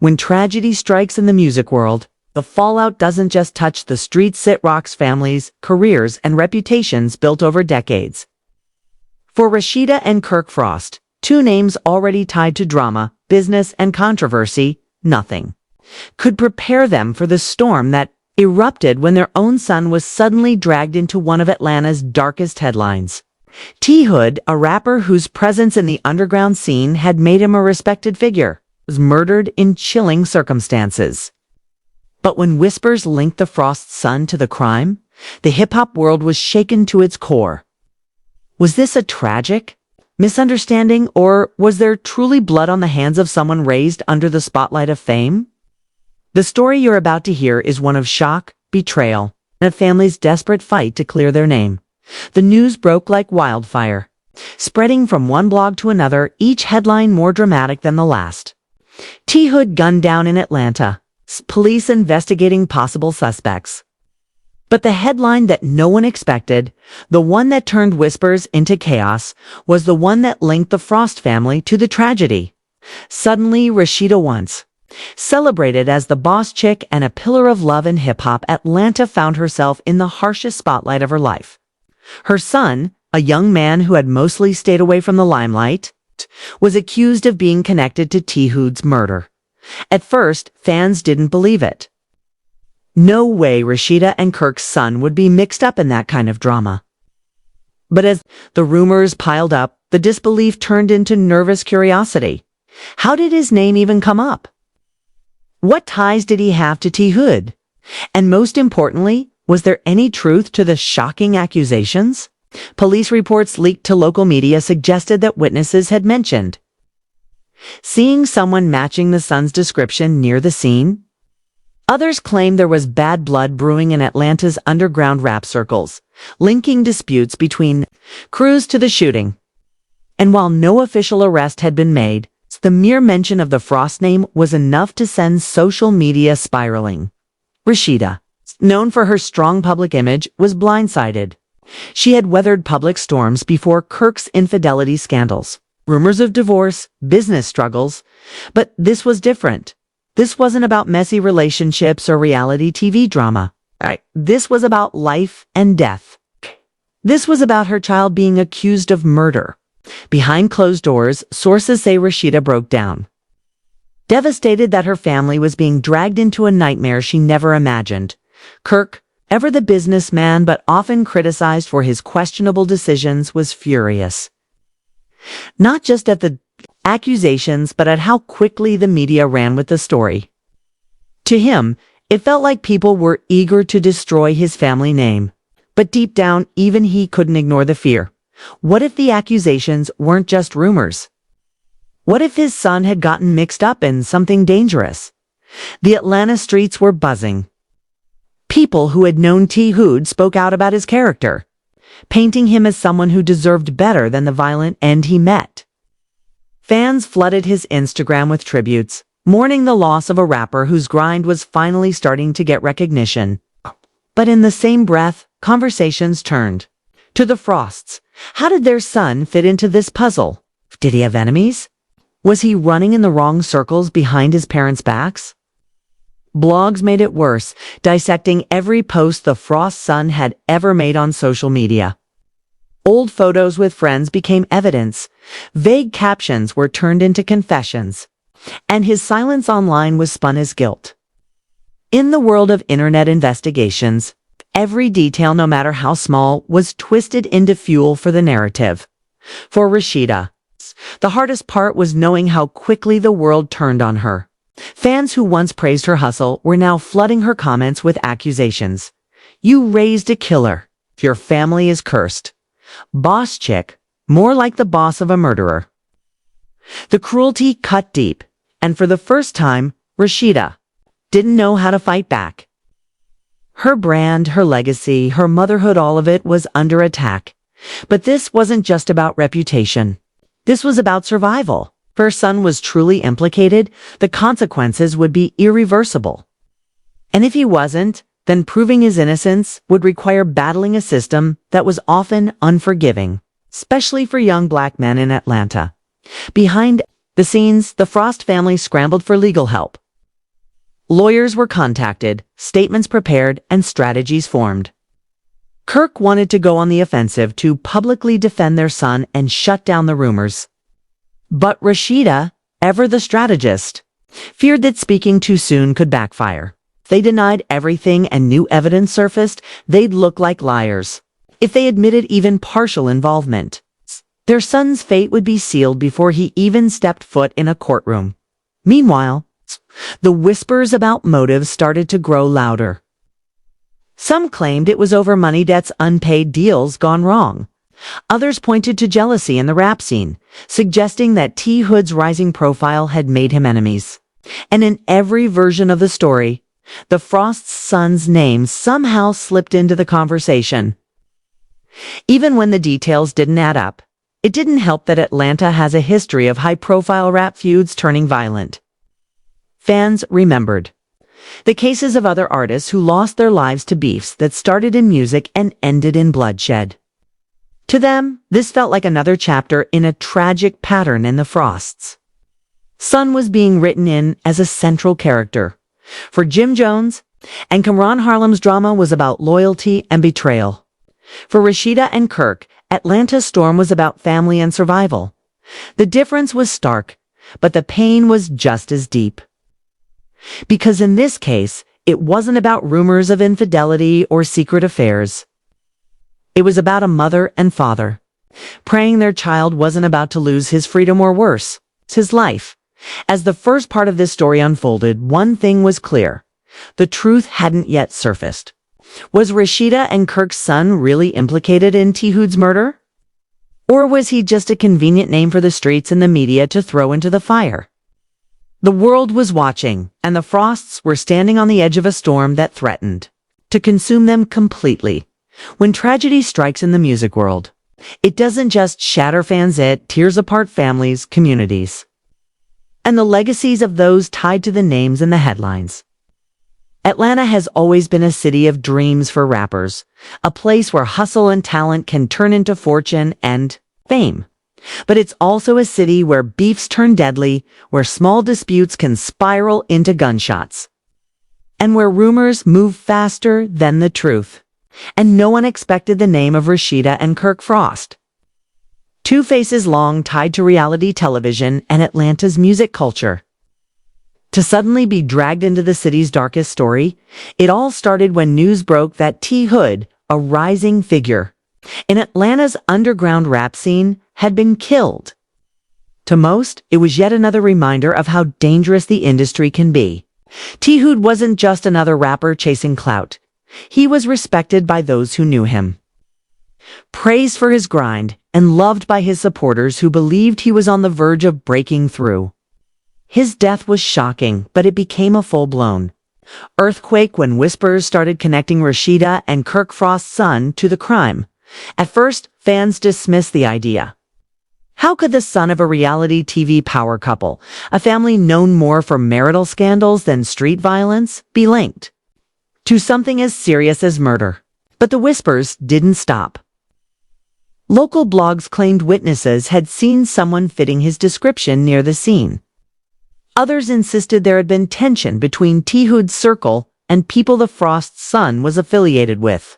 When tragedy strikes in the music world, the fallout doesn't just touch the streets, it rocks families, careers, and reputations built over decades. For Rasheeda and Kirk Frost, two names already tied to drama, business, and controversy, nothing could prepare them for the storm that erupted when their own son was suddenly dragged into one of Atlanta's darkest headlines. T. Hood, a rapper whose presence in the underground scene had made him a respected figure, was murdered in chilling circumstances. But when whispers linked the Frost son to the crime, the hip-hop world was shaken to its core. Was this a tragic misunderstanding, or was there truly blood on the hands of someone raised under the spotlight of fame? The story you're about to hear is one of shock, betrayal, and a family's desperate fight to clear their name. The news broke like wildfire, spreading from one blog to another, each headline more dramatic than the last. T. Hood gunned down in Atlanta, police investigating possible suspects. But the headline that no one expected, the one that turned whispers into chaos, was the one that linked the Frost family to the tragedy. Suddenly, Rasheeda, once celebrated as the boss chick and a pillar of love in hip-hop, Atlanta found herself in the harshest spotlight of her life. Her son, a young man who had mostly stayed away from the limelight, was accused of being connected to T. Hood's murder. At first, fans didn't believe it. No way Rasheeda and Kirk's son would be mixed up in that kind of drama. But as the rumors piled up, the disbelief turned into nervous curiosity. How did his name even come up? What ties did he have to T. Hood? And most importantly, was there any truth to the shocking accusations? Police reports leaked to local media suggested that witnesses had mentioned seeing someone matching the son's description near the scene. Others claimed there was bad blood brewing in Atlanta's underground rap circles, linking disputes between crews to the shooting. And while no official arrest had been made, the mere mention of the Frost name was enough to send social media spiraling. Rasheeda, known for her strong public image, was blindsided. She had weathered public storms before Kirk's infidelity scandals, rumors of divorce, business struggles, but this was different. This wasn't about messy relationships or reality TV drama. This was about life and death. This was about her child being accused of murder. Behind closed doors, sources say Rasheeda broke down, devastated that her family was being dragged into a nightmare she never imagined. Kirk, ever the businessman but often criticized for his questionable decisions, was furious. Not just at the accusations, but at how quickly the media ran with the story. To him, it felt like people were eager to destroy his family name. But deep down, even he couldn't ignore the fear. What if the accusations weren't just rumors? What if his son had gotten mixed up in something dangerous? The Atlanta streets were buzzing. People who had known T. Hood spoke out about his character, painting him as someone who deserved better than the violent end he met. Fans flooded his Instagram with tributes, mourning the loss of a rapper whose grind was finally starting to get recognition. But in the same breath, conversations turned to the Frosts. How did their son fit into this puzzle? Did he have enemies? Was he running in the wrong circles behind his parents' backs? Blogs made it worse, dissecting every post the Frost son had ever made on social media. Old photos with friends became evidence. Vague captions were turned into confessions. And his silence online was spun as guilt. In the world of internet investigations, every detail, no matter how small, was twisted into fuel for the narrative. For Rasheeda, the hardest part was knowing how quickly the world turned on her. Fans who once praised her hustle were now flooding her comments with accusations. You raised a killer. Your family is cursed. Boss chick, more like the boss of a murderer. The cruelty cut deep, and for the first time, Rasheeda didn't know how to fight back. Her brand, her legacy, her motherhood, all of it was under attack. But this wasn't just about reputation. This was about survival. If her son was truly implicated, the consequences would be irreversible. And if he wasn't, then proving his innocence would require battling a system that was often unforgiving, especially for young black men in Atlanta. Behind the scenes, the Frost family scrambled for legal help. Lawyers were contacted, statements prepared, and strategies formed. Kirk wanted to go on the offensive to publicly defend their son and shut down the rumors. But Rasheeda, ever the strategist, feared that speaking too soon could backfire. If they denied everything and new evidence surfaced, they'd look like liars. If they admitted even partial involvement, their son's fate would be sealed before he even stepped foot in a courtroom. Meanwhile, the whispers about motives started to grow louder. Some claimed it was over money debts, unpaid deals gone wrong. Others pointed to jealousy in the rap scene, suggesting that T. Hood's rising profile had made him enemies. And in every version of the story, the Frost's son's name somehow slipped into the conversation. Even when the details didn't add up, it didn't help that Atlanta has a history of high-profile rap feuds turning violent. Fans remembered the cases of other artists who lost their lives to beefs that started in music and ended in bloodshed. To them, this felt like another chapter in a tragic pattern in the Frosts. Son was being written in as a central character. For Jim Jones and Kamran Harlem's drama was about loyalty and betrayal. For Rasheeda and Kirk, Atlanta's storm was about family and survival. The difference was stark, but the pain was just as deep. Because in this case, it wasn't about rumors of infidelity or secret affairs. It was about a mother and father, praying their child wasn't about to lose his freedom or worse, his life. As the first part of this story unfolded, one thing was clear. The truth hadn't yet surfaced. Was Rasheeda and Kirk's son really implicated in T. Hood's murder? Or was he just a convenient name for the streets and the media to throw into the fire? The world was watching, and the Frosts were standing on the edge of a storm that threatened to consume them completely. When tragedy strikes in the music world, it doesn't just shatter fans, it tears apart families, communities, and the legacies of those tied to the names in the headlines. Atlanta has always been a city of dreams for rappers, a place where hustle and talent can turn into fortune and fame. But it's also a city where beefs turn deadly, where small disputes can spiral into gunshots, and where rumors move faster than the truth. And no one expected the name of Rasheeda and Kirk Frost, two faces long tied to reality television and Atlanta's music culture, to suddenly be dragged into the city's darkest story. It all started when news broke that T. Hood, a rising figure in Atlanta's underground rap scene, had been killed. To most, it was yet another reminder of how dangerous the industry can be. T. Hood wasn't just another rapper chasing clout. He was respected by those who knew him, praised for his grind, and loved by his supporters who believed he was on the verge of breaking through. His death was shocking, but it became a full-blown earthquake when whispers started connecting Rasheeda and Kirk Frost's son to the crime. At first, fans dismissed the idea. How could the son of a reality TV power couple, a family known more for marital scandals than street violence, be linked to something as serious as murder? But the whispers didn't stop. Local blogs claimed witnesses had seen someone fitting his description near the scene. Others insisted there had been tension between T. Hood's circle and people the Frost's son was affiliated with.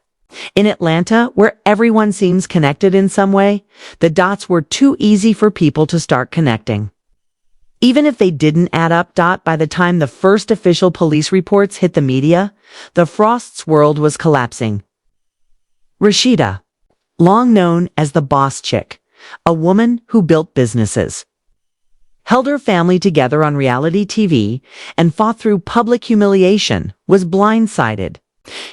In Atlanta, where everyone seems connected in some way, the dots were too easy for people to start connecting. Even if they didn't add up, by the time the first official police reports hit the media, the Frost's world was collapsing. Rasheeda, long known as the boss chick, a woman who built businesses, held her family together on reality TV, and fought through public humiliation, was blindsided.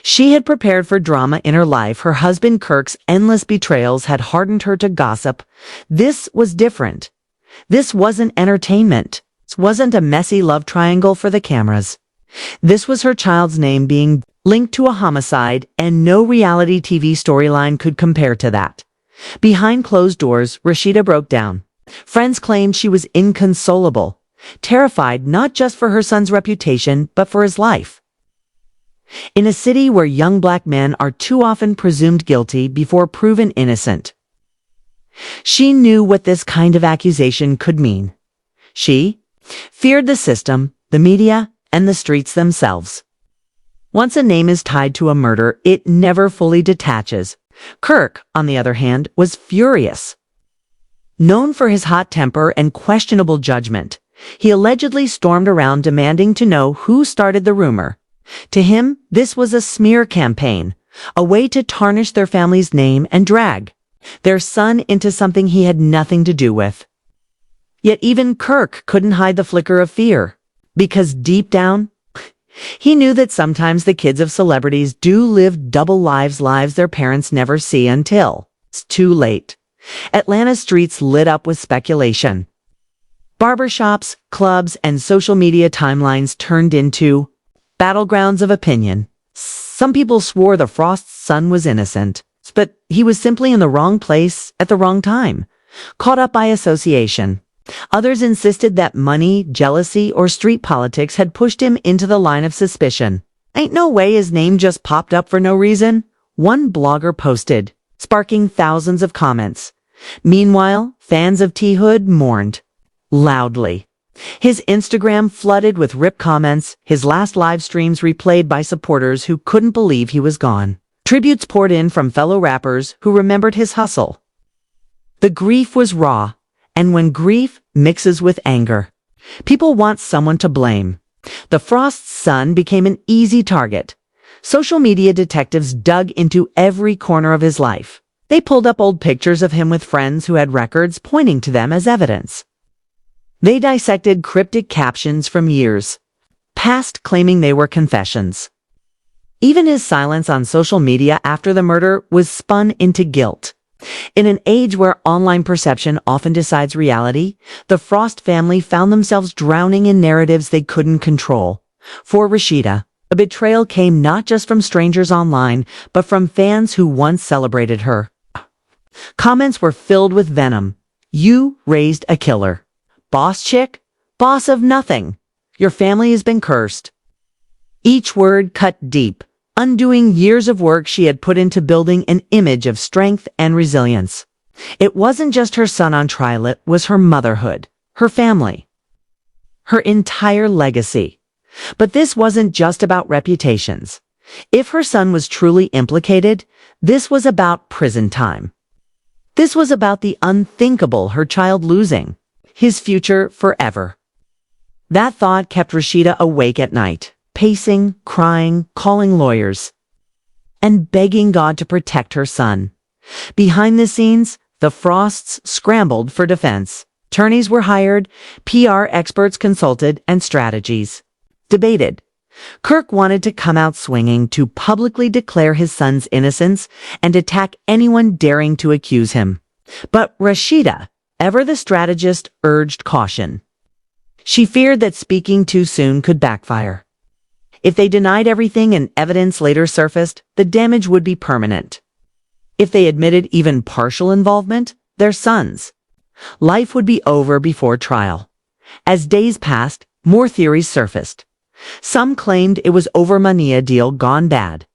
She had prepared for drama in her life. Her husband Kirk's endless betrayals had hardened her to gossip. This was different. This wasn't entertainment. This wasn't a messy love triangle for the cameras. This was her child's name being linked to a homicide, and no reality TV storyline could compare to that. Behind closed doors, Rasheeda broke down. Friends claimed she was inconsolable, terrified not just for her son's reputation, but for his life. In a city where young black men are too often presumed guilty before proven innocent, she knew what this kind of accusation could mean. She feared the system, the media, and the streets themselves. Once a name is tied to a murder, it never fully detaches. Kirk, on the other hand, was furious. Known for his hot temper and questionable judgment, he allegedly stormed around demanding to know who started the rumor. To him, this was a smear campaign, a way to tarnish their family's name and drag their son into something he had nothing to do with. Yet even Kirk couldn't hide the flicker of fear, because deep down, he knew that sometimes the kids of celebrities do live double lives their parents never see until it's too late. Atlanta's streets lit up with speculation. Barbershops, clubs, and social media timelines turned into battlegrounds of opinion. Some people swore the Frost's son was innocent, but he was simply in the wrong place at the wrong time, caught up by association. Others insisted that money, jealousy, or street politics had pushed him into the line of suspicion. Ain't no way his name just popped up for no reason, one blogger posted, sparking thousands of comments. Meanwhile, fans of T. Hood mourned loudly. His Instagram flooded with rip comments, his last live streams replayed by supporters who couldn't believe he was gone. Tributes poured in from fellow rappers who remembered his hustle. The grief was raw, and when grief mixes with anger, people want someone to blame. The Frost's son became an easy target. Social media detectives dug into every corner of his life. They pulled up old pictures of him with friends who had records pointing to them as evidence. They dissected cryptic captions from years past claiming they were confessions. Even his silence on social media after the murder was spun into guilt. In an age where online perception often decides reality, the Frost family found themselves drowning in narratives they couldn't control. For Rasheeda, a betrayal came not just from strangers online, but from fans who once celebrated her. Comments were filled with venom. You raised a killer. Boss chick? Boss of nothing. Your family has been cursed. Each word cut deep, undoing years of work she had put into building an image of strength and resilience. It wasn't just her son on trial, it was her motherhood, her family, her entire legacy. But this wasn't just about reputations. If her son was truly implicated, this was about prison time. This was about the unthinkable, her child losing his future forever. That thought kept Rasheeda awake at night, pacing, crying, calling lawyers, and begging God to protect her son. Behind the scenes, the Frosts scrambled for defense. Attorneys were hired, PR experts consulted, and strategies debated. Kirk wanted to come out swinging, to publicly declare his son's innocence and attack anyone daring to accuse him. But Rasheeda, ever the strategist, urged caution. She feared that speaking too soon could backfire. If they denied everything and evidence later surfaced, the damage would be permanent. If they admitted even partial involvement, their son's life would be over before trial. As days passed, more theories surfaced. Some claimed it was over money, a deal gone bad.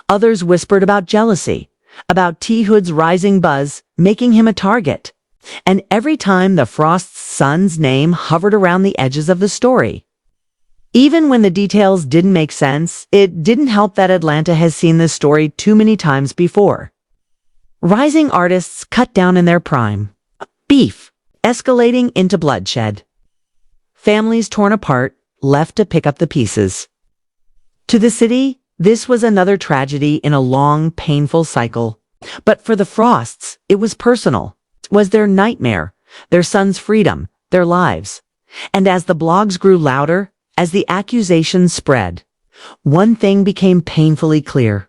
Others whispered about jealousy, about T. Hood's rising buzz, making him a target. And every time the Frost's son's name hovered around the edges of the story. Even when the details didn't make sense, it didn't help that Atlanta has seen this story too many times before. Rising artists cut down in their prime. Beef escalating into bloodshed. Families torn apart, left to pick up the pieces. To the city, this was another tragedy in a long, painful cycle. But for the Frosts, it was personal. It was their nightmare, their son's freedom, their lives. And as the blogs grew louder, as the accusations spread, one thing became painfully clear.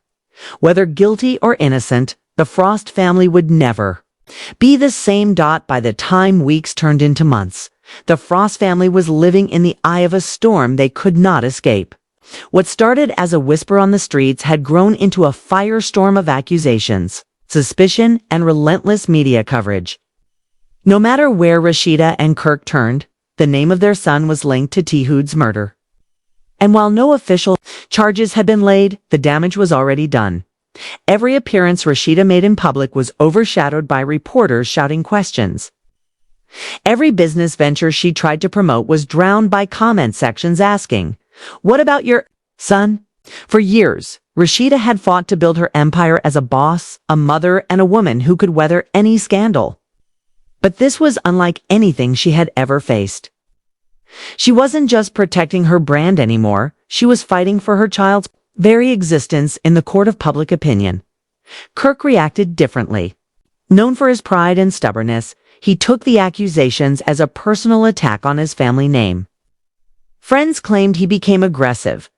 Whether guilty or innocent, the Frost family would never be the same. By the time weeks turned into months, the Frost family was living in the eye of a storm they could not escape. What started as a whisper on the streets had grown into a firestorm of accusations, suspicion, and relentless media coverage. No matter where Rasheeda and Kirk turned, the name of their son was linked to T. Hood's murder. And while no official charges had been laid, the damage was already done. Every appearance Rasheeda made in public was overshadowed by reporters shouting questions. Every business venture she tried to promote was drowned by comment sections asking, "What about your son?" For years, Rasheeda had fought to build her empire as a boss, a mother, and a woman who could weather any scandal. But this was unlike anything she had ever faced. She wasn't just protecting her brand anymore, she was fighting for her child's very existence in the court of public opinion. Kirk reacted differently. Known for his pride and stubbornness, he took the accusations as a personal attack on his family name. Friends claimed he became aggressive,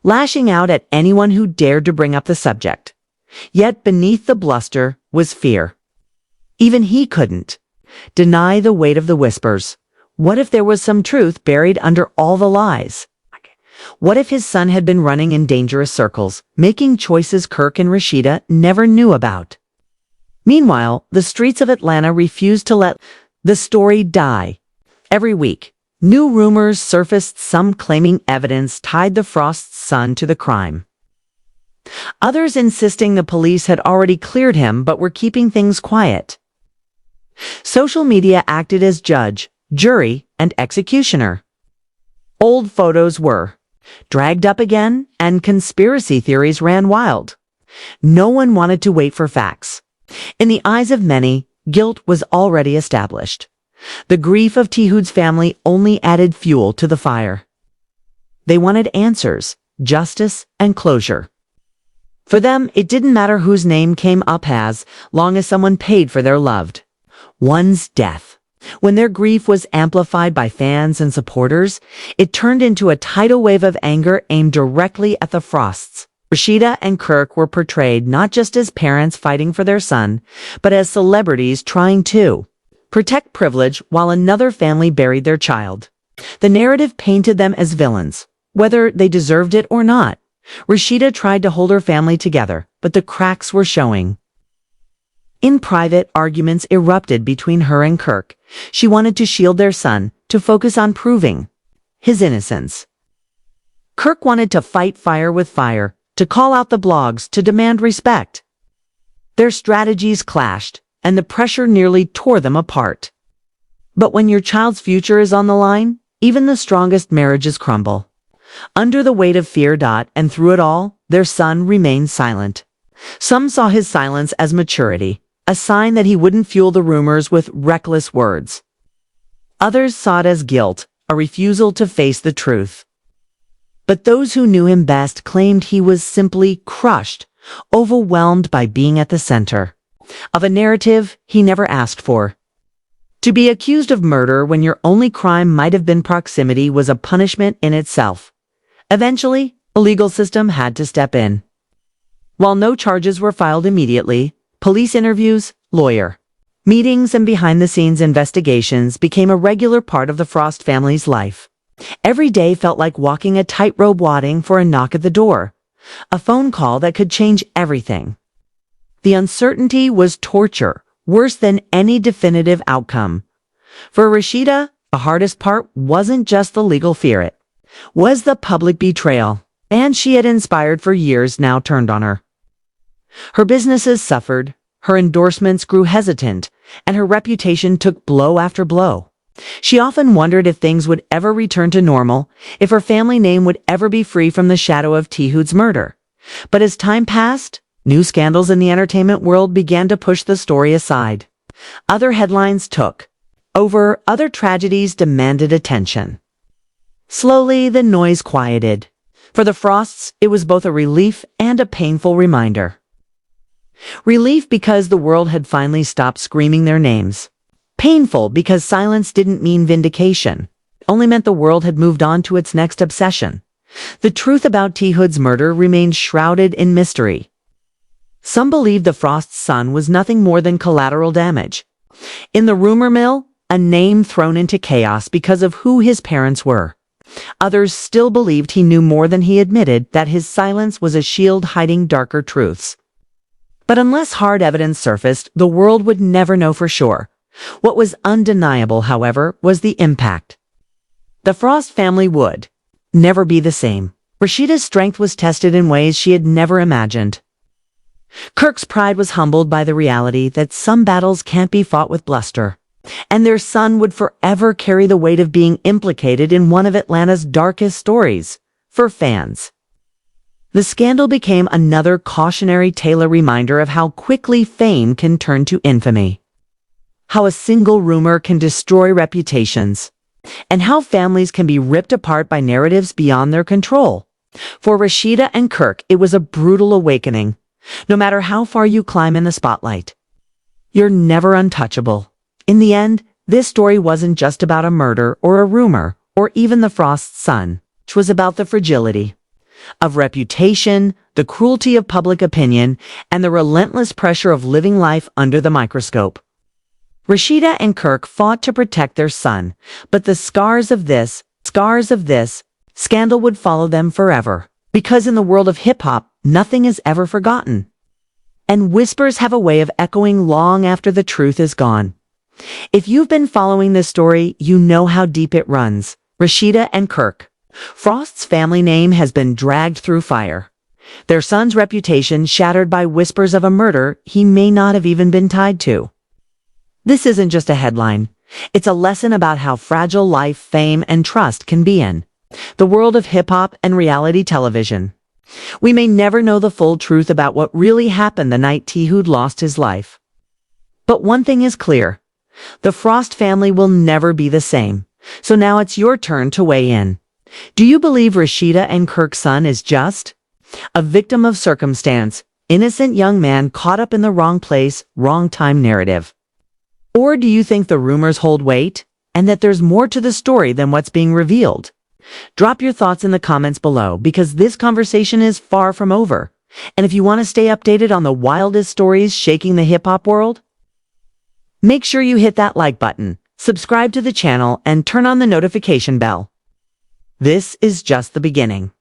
lashing out at anyone who dared to bring up the subject. Yet beneath the bluster was fear. Even he couldn't deny the weight of the whispers. What if there was some truth buried under all the lies? What if his son had been running in dangerous circles, making choices Kirk and Rasheeda never knew about? Meanwhile, the streets of Atlanta refused to let the story die. Every week, new rumors surfaced, some claiming evidence tied the Frost's son to the crime. Others insisting the police had already cleared him but were keeping things quiet. Social media acted as judge, jury, and executioner. Old photos were dragged up again, and conspiracy theories ran wild. No one wanted to wait for facts. In the eyes of many, guilt was already established. The grief of Tihu's family only added fuel to the fire. They wanted answers, justice, and closure. For them, it didn't matter whose name came up as long as someone paid for their loved one's death. When their grief was amplified by fans and supporters, it turned into a tidal wave of anger aimed directly at the Frosts. Rasheeda and Kirk were portrayed not just as parents fighting for their son, but as celebrities trying to protect privilege while another family buried their child. The narrative painted them as villains, whether they deserved it or not. Rasheeda tried to hold her family together, but the cracks were showing. In private, arguments erupted between her and Kirk. She wanted to shield their son, to focus on proving his innocence. Kirk wanted to fight fire with fire, to call out the blogs, to demand respect. Their strategies clashed, and the pressure nearly tore them apart. But when your child's future is on the line, even the strongest marriages crumble. Under the weight of fear, and through it all, their son remained silent. Some saw his silence as maturity, a sign that he wouldn't fuel the rumors with reckless words. Others saw it as guilt, a refusal to face the truth. But those who knew him best claimed he was simply crushed, overwhelmed by being at the center of a narrative he never asked for. To be accused of murder when your only crime might have been proximity was a punishment in itself. Eventually, the legal system had to step in. While no charges were filed immediately, police interviews, lawyer meetings, and behind-the-scenes investigations became a regular part of the Frost family's life. Every day felt like walking a tightrope, waiting for a knock at the door, a phone call that could change everything. The uncertainty was torture, worse than any definitive outcome. For Rasheeda, the hardest part wasn't just the legal fear, it was the public betrayal, and she had inspired for years now turned on her. Her businesses suffered, her endorsements grew hesitant, and her reputation took blow after blow. She often wondered if things would ever return to normal, if her family name would ever be free from the shadow of Tihu's murder. But as time passed, new scandals in the entertainment world began to push the story aside. Other headlines took over, other tragedies demanded attention. Slowly, the noise quieted. For the Frosts, it was both a relief and a painful reminder. Relief because the world had finally stopped screaming their names. Painful because silence didn't mean vindication. It only meant the world had moved on to its next obsession. The truth about Tihu's murder remained shrouded in mystery. Some believed the Frost's son was nothing more than collateral damage. In the rumor mill, a name thrown into chaos because of who his parents were. Others still believed he knew more than he admitted, that his silence was a shield hiding darker truths. But unless hard evidence surfaced, the world would never know for sure. What was undeniable, however, was the impact. The Frost family would never be the same. Rasheeda's strength was tested in ways she had never imagined. Kirk's pride was humbled by the reality that some battles can't be fought with bluster. and their son would forever carry the weight of being implicated in one of Atlanta's darkest stories for fans. The scandal became another cautionary tale, a reminder of how quickly fame can turn to infamy, how a single rumor can destroy reputations, and how families can be ripped apart by narratives beyond their control. For Rasheeda and Kirk, it was a brutal awakening. No matter how far you climb in the spotlight, you're never untouchable. In the end, this story wasn't just about a murder or a rumor or even the Frost's son. It was about the fragility of reputation, the cruelty of public opinion, and the relentless pressure of living life under the microscope. Rasheeda and Kirk fought to protect their son, but the scars of this scandal would follow them forever. Because in the world of hip-hop, nothing is ever forgotten. And whispers have a way of echoing long after the truth is gone. If you've been following this story, you know how deep it runs. Rasheeda and Kirk. Frost's family name has been dragged through fire. Their son's reputation shattered by whispers of a murder he may not have even been tied to. This isn't just a headline. It's a lesson about how fragile life, fame, and trust can be in the world of hip-hop and reality television. We may never know the full truth about what really happened the night T-Hood lost his life. But one thing is clear. The Frost family will never be the same. So now it's your turn to weigh in. Do you believe Rasheeda and Kirk's son is just a victim of circumstance, innocent young man caught up in the wrong place, wrong time narrative? Or do you think the rumors hold weight and that there's more to the story than what's being revealed? Drop your thoughts in the comments below, because this conversation is far from over. And if you want to stay updated on the wildest stories shaking the hip-hop world, make sure you hit that like button, subscribe to the channel, and turn on the notification bell. This is just the beginning.